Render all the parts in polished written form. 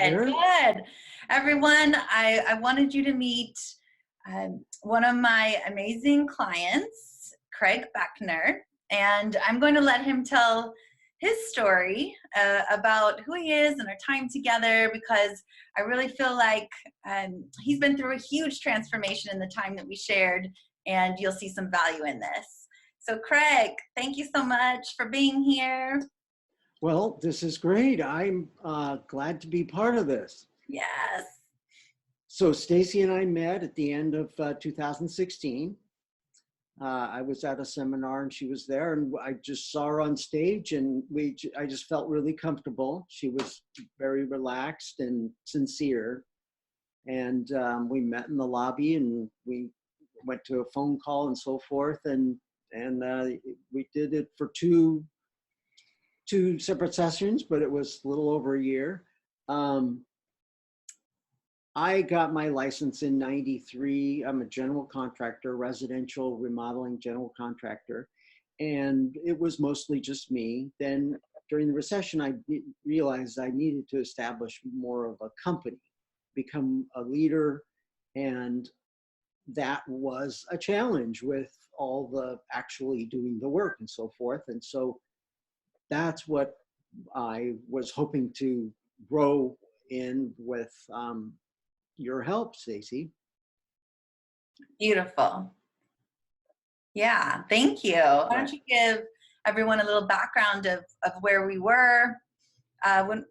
Good, there? good. Everyone, I wanted you to meet one of my amazing clients, Craig Beckner, and I'm going to let him tell his story about who he is and our time together, because I really feel like he's been through a huge transformation in the time that we shared, and you'll see some value in this. So Craig, thank you so much for being here. Well, this is great. I'm glad to be part of this. Yes. So Stacy and I met at the end of 2016. I was at a seminar and she was there, and I just saw her on stage, and I just felt really comfortable. She was very relaxed and sincere. And we met in the lobby, and we went to a phone call and so forth. And we did it for two separate sessions, but it was a little over a year. I got my license in '93. I'm a general contractor, residential remodeling general contractor, and it was mostly just me. Then during the recession, I realized I needed to establish more of a company, become a leader, and that was a challenge with all the actually doing the work and so forth. And so that's what I was hoping to grow in with your help, Stacy. Beautiful. Yeah, thank you. Why don't you give everyone a little background of where we were,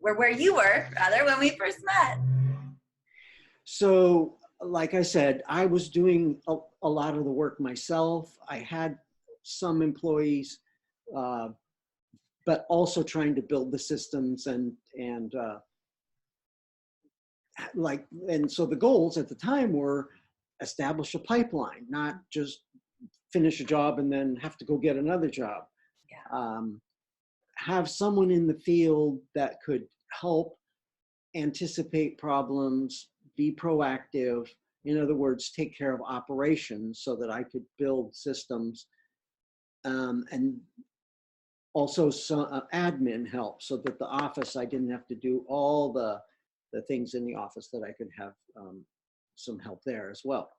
where you were, rather, when we first met? So, like I said, I was doing a lot of the work myself. I had some employees, but also trying to build the systems and so the goals at the time were establish a pipeline, not just finish a job and then have to go get another job. Yeah. Have someone in the field that could help anticipate problems, be proactive. In other words, take care of operations so that I could build systems, and also some admin help so that the office, I didn't have to do all the things in the office, that I could have some help there as well.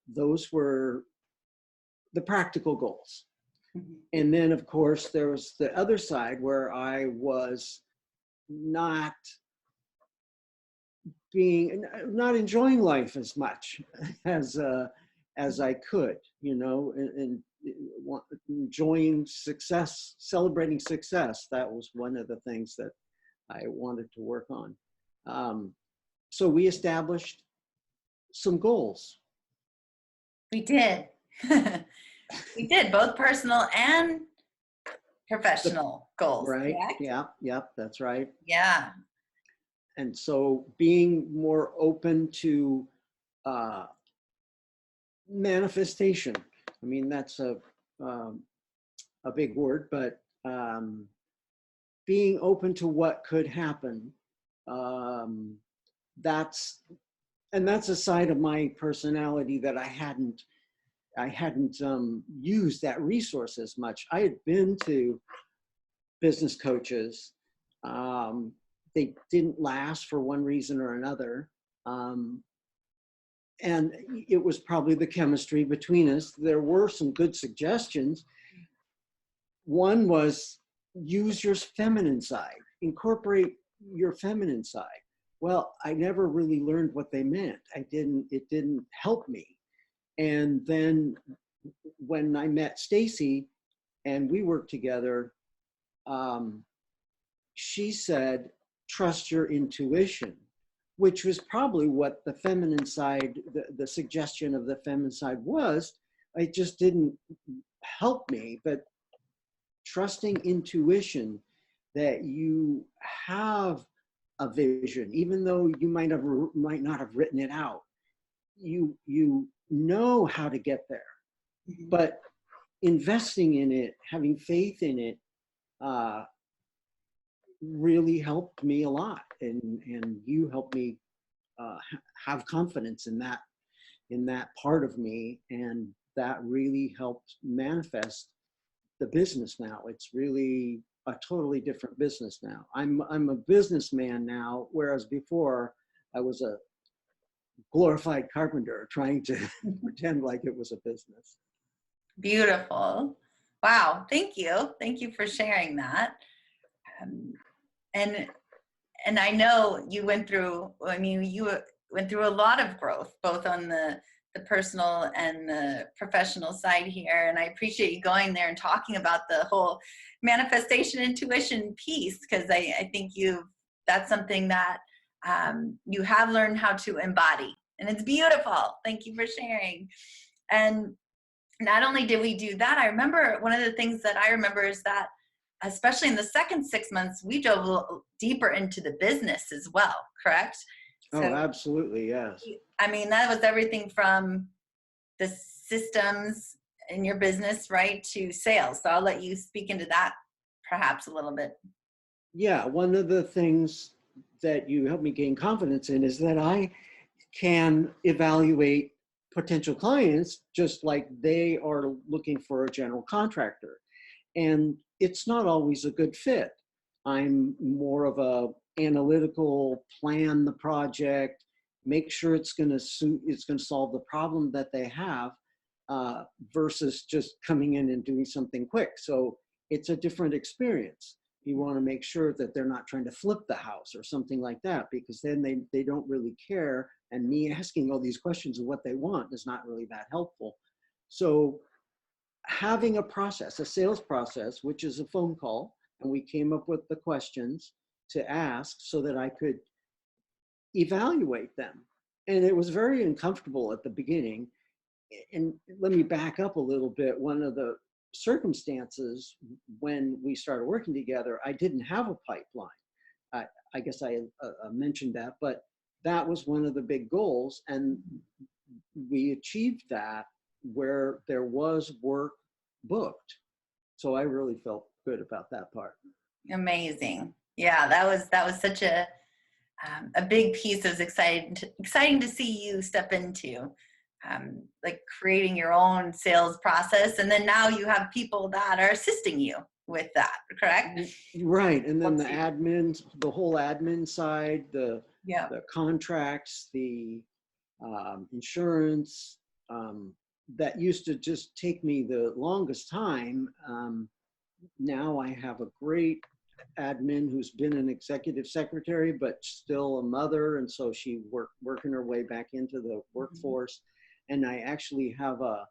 Those were the practical goals. Mm-hmm. And then, of course, there was the other side where I was not enjoying life as much as I could, and enjoying success, celebrating success. That was one of the things that I wanted to work on. So we established some goals. We did. We did, both personal and professional goals. Right. Correct? Yeah, that's right. Yeah. And so being more open to manifestation. I mean, that's a big word, but being open to what could happen. That's a side of my personality that I hadn't used that resource as much. I had been to business coaches. They didn't last for one reason or another. And it was probably the chemistry between us. There were some good suggestions. One was use your feminine side, incorporate your feminine side. Well, I never really learned what they meant. It didn't help me. And then when I met Stacy and we worked together, she said, trust your intuition, which was probably what the feminine side, the suggestion of the feminine side was. It just didn't help me, but trusting intuition that you have a vision, even though you might not have written it out, you know how to get there. Mm-hmm. But investing in it, having faith in it, really helped me a lot, and you helped me have confidence in that part of me, and that really helped manifest the business now. It's really a totally different business now. I'm a businessman now, whereas before I was a glorified carpenter trying to pretend like it was a business. Beautiful. Wow. Thank you. Thank you for sharing that. Um, and and I know you went through, I mean, you went through a lot of growth, both on the personal and the professional side here. And I appreciate you going there and talking about the whole manifestation intuition piece, because I think that's something that you have learned how to embody. And it's beautiful. Thank you for sharing. And not only did we do that, I remember one of the things that I remember is that, especially in the second 6 months, we dove a little deeper into the business as well, correct? Oh, So, absolutely, yes. I mean, that was everything from the systems in your business, right, to sales. So I'll let you speak into that perhaps a little bit. Yeah, one of the things that you help me gain confidence in is that I can evaluate potential clients just like they are looking for a general contractor. And it's not always a good fit. I'm more of a analytical, plan the project, make sure it's going to suit, it's going to solve the problem that they have, versus just coming in and doing something quick. So it's a different experience. You want to make sure that they're not trying to flip the house or something like that, because then they don't really care. And me asking all these questions of what they want is not really that helpful. So having a process, a sales process, which is a phone call, and we came up with the questions to ask so that I could evaluate them. And it was very uncomfortable at the beginning. And let me back up a little bit. One of the circumstances when we started working together, I didn't have a pipeline. I guess I mentioned that, but that was one of the big goals. And we achieved that where there was work booked. So I really felt good about that part. Amazing. Yeah, that was such a big piece. It was exciting to see you step into, like creating your own sales process, and then now you have people that are assisting you with that. Correct? Right, and then the admin, the whole admin side, the Yeah. the contracts, the insurance, that used to just take me the longest time. Now I have a great admin who's been an executive secretary, but still a mother. And so she working her way back into the workforce. And I actually have a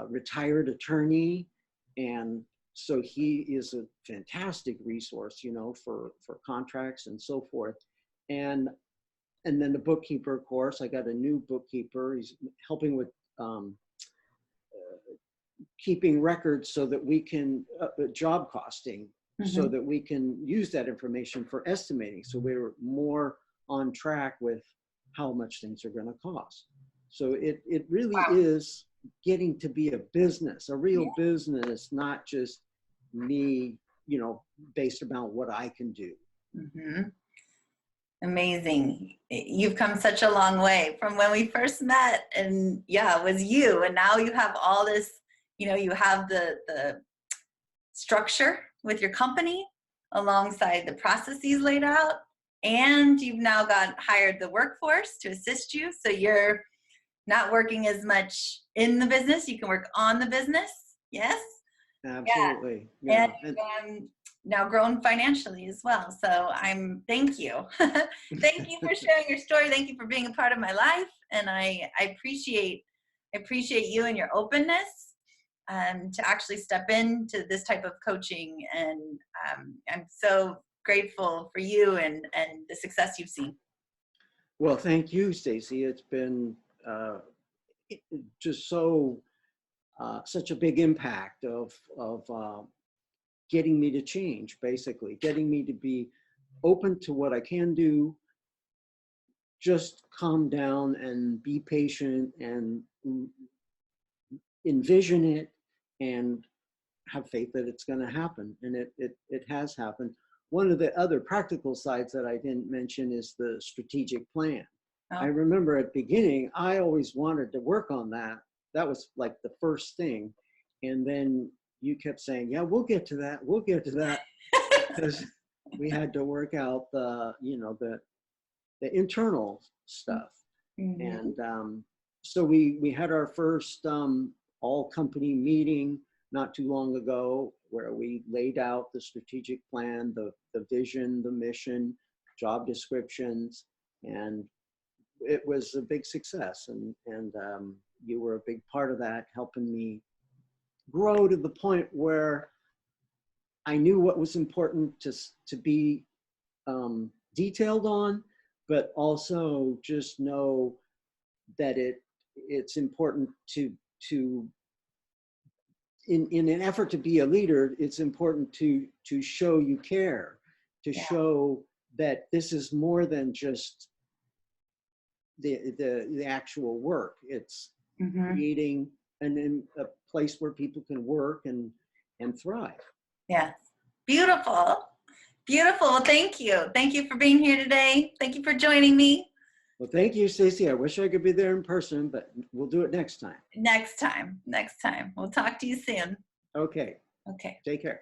retired attorney. And so he is a fantastic resource, you know, for contracts and so forth. And then the bookkeeper, of course, I got a new bookkeeper. He's helping with keeping records so that we can, job costing, so that we can use that information for estimating. So we're more on track with how much things are going to cost. So it really is getting to be a business, a real business, not just me, you know, based about what I can do. Amazing. You've come such a long way from when we first met, and yeah, it was you. And now you have all this, you know, you have the structure with your company alongside the processes laid out, and you've now hired the workforce to assist you. So you're not working as much in the business, you can work on the business. Yes. Absolutely. Yeah. And now grown financially as well. So thank you. Thank you for sharing your story. Thank you for being a part of my life. And I appreciate you and your openness to actually step into this type of coaching. And I'm so grateful for you and the success you've seen. Well, thank you, Stacy. It's been just such a big impact of getting me to change, basically, getting me to be open to what I can do, just calm down and be patient and envision it and have faith that it's going to happen. And it has happened. One of the other practical sides that I didn't mention is the strategic plan. Oh. I remember at the beginning, I always wanted to work on that. That was like the first thing. And then you kept saying, yeah, we'll get to that. We'll get to that. Because we had to work out the, you know, the internal stuff. Mhm. And so we had our first all company meeting not too long ago, where we laid out the strategic plan, the vision, the mission, job descriptions, and it was a big success. And you were a big part of that, helping me grow to the point where I knew what was important to be detailed on, but also just know that it's important to in an effort to be a leader, it's important to show you care, to Yeah. show that this is more than just the actual work. It's Mhm. creating a place where people can work and thrive. Yes. Beautiful. Beautiful. Well, thank you. Thank you for being here today. Thank you for joining me. Well, thank you, Stacey. I wish I could be there in person, but we'll do it next time. Next time. Next time. We'll talk to you soon. Okay, Okay. take care.